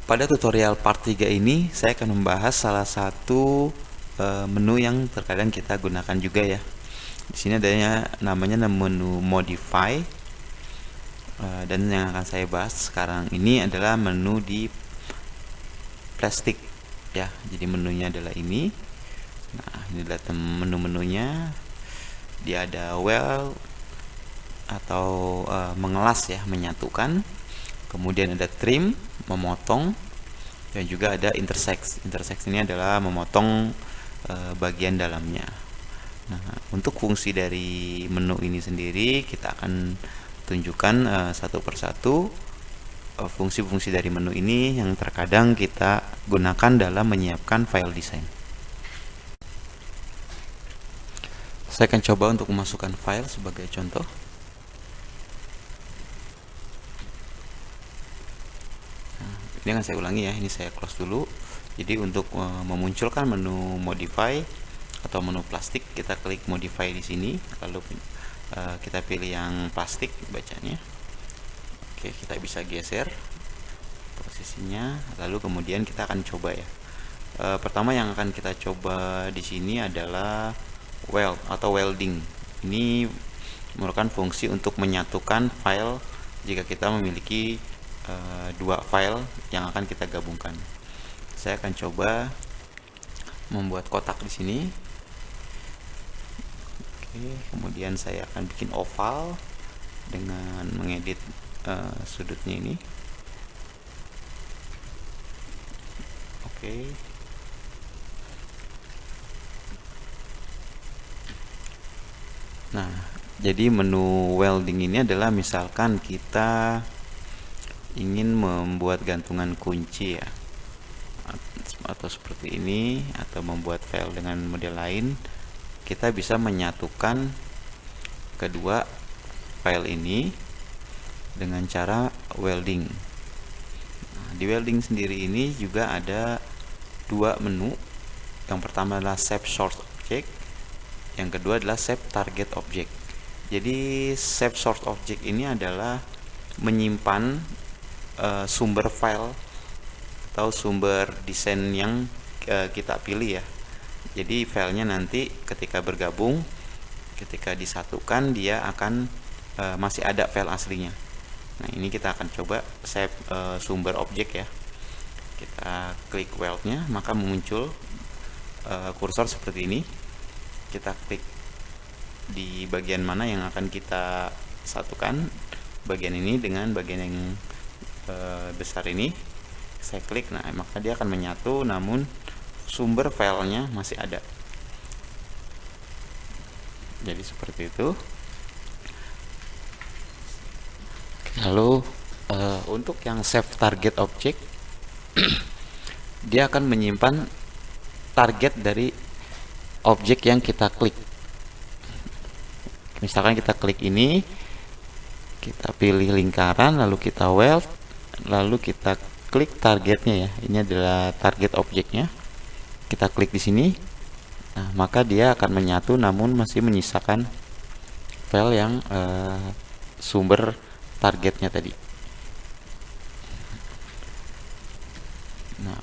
Pada tutorial part 3 ini saya akan membahas salah satu menu yang terkadang kita gunakan juga ya. Di sini adanya namanya menu modify, dan yang akan saya bahas sekarang ini adalah menu di plastik ya. Jadi menunya adalah ini. Nah, ini adalah menu-menunya. Dia ada well atau mengelas ya, menyatukan. Kemudian ada trim, memotong, dan juga ada intersect. Intersect ini adalah memotong bagian dalamnya. Nah, untuk fungsi dari menu ini sendiri kita akan tunjukkan satu persatu fungsi-fungsi dari menu ini yang terkadang kita gunakan dalam menyiapkan file desain. Saya akan coba untuk memasukkan file sebagai contoh. Ini akan saya ulangi ya, ini saya close dulu. Jadi untuk memunculkan menu modify atau menu plastik, kita klik modify di sini, lalu kita pilih yang plastik bacanya. Oke, kita bisa geser posisinya, lalu kemudian kita akan coba ya. Pertama yang akan kita coba di sini adalah weld atau welding. Ini merupakan fungsi untuk menyatukan file jika kita memiliki dua file yang akan kita gabungkan. Saya akan coba membuat kotak di sini. Oke, kemudian saya akan bikin oval dengan mengedit sudutnya ini. Oke. Nah, jadi menu welding ini adalah misalkan kita ingin membuat gantungan kunci ya, atau seperti ini, atau membuat file dengan model lain, kita bisa menyatukan kedua file ini dengan cara welding. Nah, di welding sendiri ini juga ada dua menu. Yang pertama adalah save source object, yang kedua adalah save target object. Jadi save source object ini adalah menyimpan sumber file atau sumber desain yang kita pilih ya. Jadi filenya nanti ketika bergabung, ketika disatukan, dia akan masih ada file aslinya. Nah, ini kita akan coba save sumber objek ya. Kita klik weldnya, maka muncul kursor seperti ini. Kita klik di bagian mana yang akan kita satukan, bagian ini dengan bagian yang besar ini. Saya klik, nah maka dia akan menyatu, namun sumber filenya masih ada. Jadi seperti itu. Lalu untuk yang save target object, dia akan menyimpan target dari objek yang kita klik. Misalkan kita klik ini, kita pilih lingkaran, lalu kita weld, lalu kita klik targetnya ya. Ini adalah target objeknya. Kita klik di sini. Nah, maka dia akan menyatu, namun masih menyisakan file yang sumber targetnya tadi. Nah,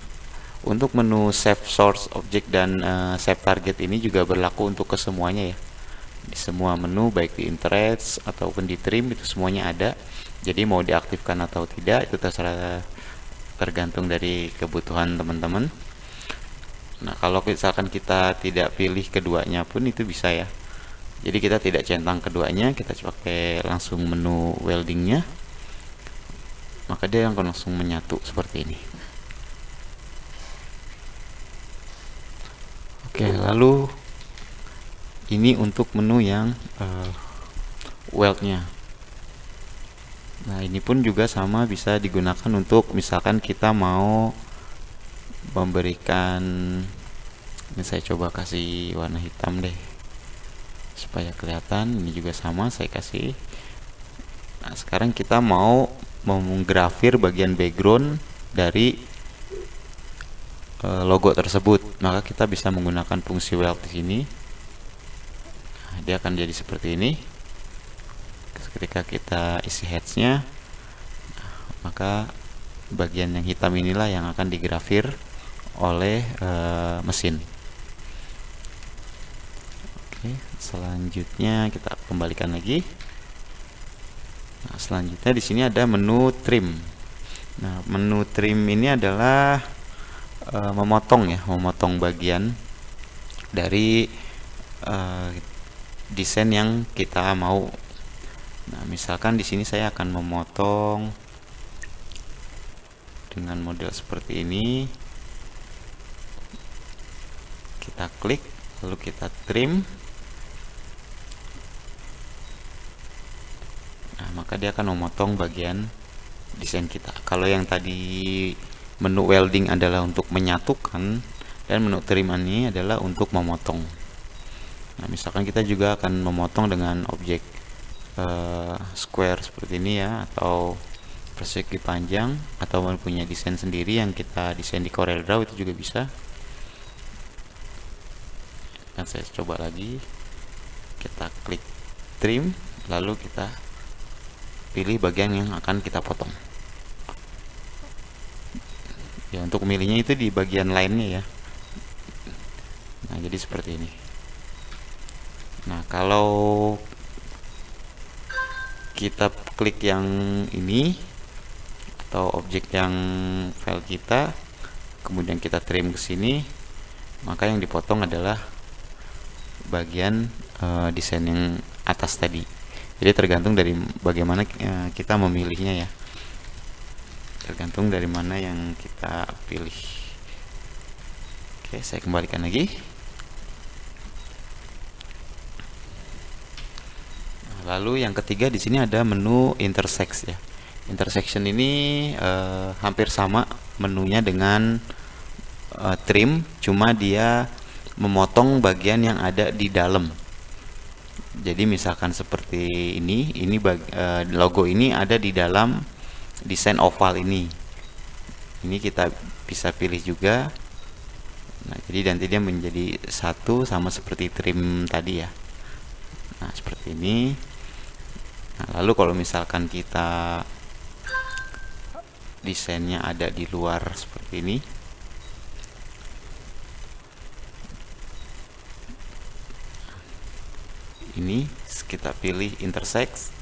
untuk menu save source object dan save target ini juga berlaku untuk kesemuanya ya. Di semua menu, baik di interest ataupun di trim, itu semuanya ada. Jadi mau diaktifkan atau tidak itu tergantung dari kebutuhan teman-teman. Nah, kalau misalkan kita tidak pilih keduanya pun itu bisa ya. Jadi kita tidak centang keduanya, kita pakai langsung menu weldingnya, maka dia akan langsung menyatu seperti ini. Oke, lalu ini untuk menu yang weldnya. Nah, ini pun juga sama, bisa digunakan untuk misalkan kita mau memberikan, ini saya coba kasih warna hitam deh supaya kelihatan. Ini juga sama, saya kasih. Nah, sekarang kita mau menggrafir bagian background dari logo tersebut, maka kita bisa menggunakan fungsi weld di sini. Nah, dia akan jadi seperti ini. Ketika kita isi headsnya, maka bagian yang hitam inilah yang akan digrafir oleh mesin. Oke, selanjutnya kita kembalikan lagi. Nah, selanjutnya di sini ada menu trim. Nah, menu trim ini adalah memotong ya, memotong bagian dari desain yang kita mau. Nah, misalkan di sini saya akan memotong dengan model seperti ini. Kita klik, lalu kita trim. Nah, maka dia akan memotong bagian desain kita. Kalau yang tadi menu welding adalah untuk menyatukan, dan menu trim ini adalah untuk memotong. Nah, misalkan kita juga akan memotong dengan objek square seperti ini ya, atau persegi panjang, atau punya desain sendiri yang kita desain di CorelDRAW, itu juga bisa. Dan saya coba lagi, kita klik trim, lalu kita pilih bagian yang akan kita potong. Ya, untuk memilihnya itu di bagian lainnya ya. Nah, jadi seperti ini. Nah, kalau kita klik yang ini atau objek yang file kita, kemudian kita trim ke sini, maka yang dipotong adalah bagian desain yang atas tadi. Jadi tergantung dari bagaimana kita memilihnya ya, tergantung dari mana yang kita pilih. Oke, saya kembalikan lagi. Nah, lalu yang ketiga di sini ada menu intersect ya. Intersection ini hampir sama menunya dengan trim, cuma dia memotong bagian yang ada di dalam. Jadi misalkan seperti ini logo ini ada di dalam desain oval ini. Ini kita bisa pilih juga. Nah, jadi nanti dia menjadi satu sama seperti trim tadi ya. Nah, seperti ini. Nah, lalu kalau misalkan kita desainnya ada di luar seperti ini, kita pilih intersect,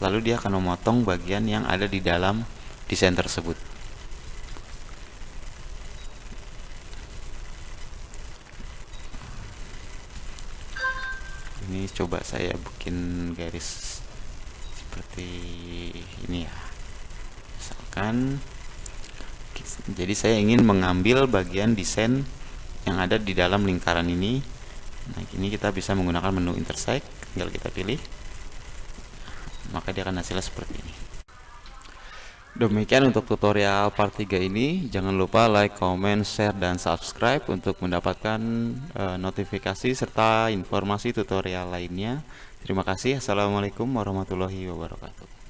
lalu dia akan memotong bagian yang ada di dalam desain tersebut. Ini coba saya bikin garis seperti ini ya, misalkan. Jadi saya ingin mengambil bagian desain yang ada di dalam lingkaran ini. Nah, ini kita bisa menggunakan menu intersect, tinggal kita pilih, maka dia akan hasilnya seperti ini. Demikian untuk tutorial part 3 ini. Jangan lupa like, comment, share, dan subscribe untuk mendapatkan notifikasi serta informasi tutorial lainnya. Terima kasih. Assalamualaikum warahmatullahi wabarakatuh.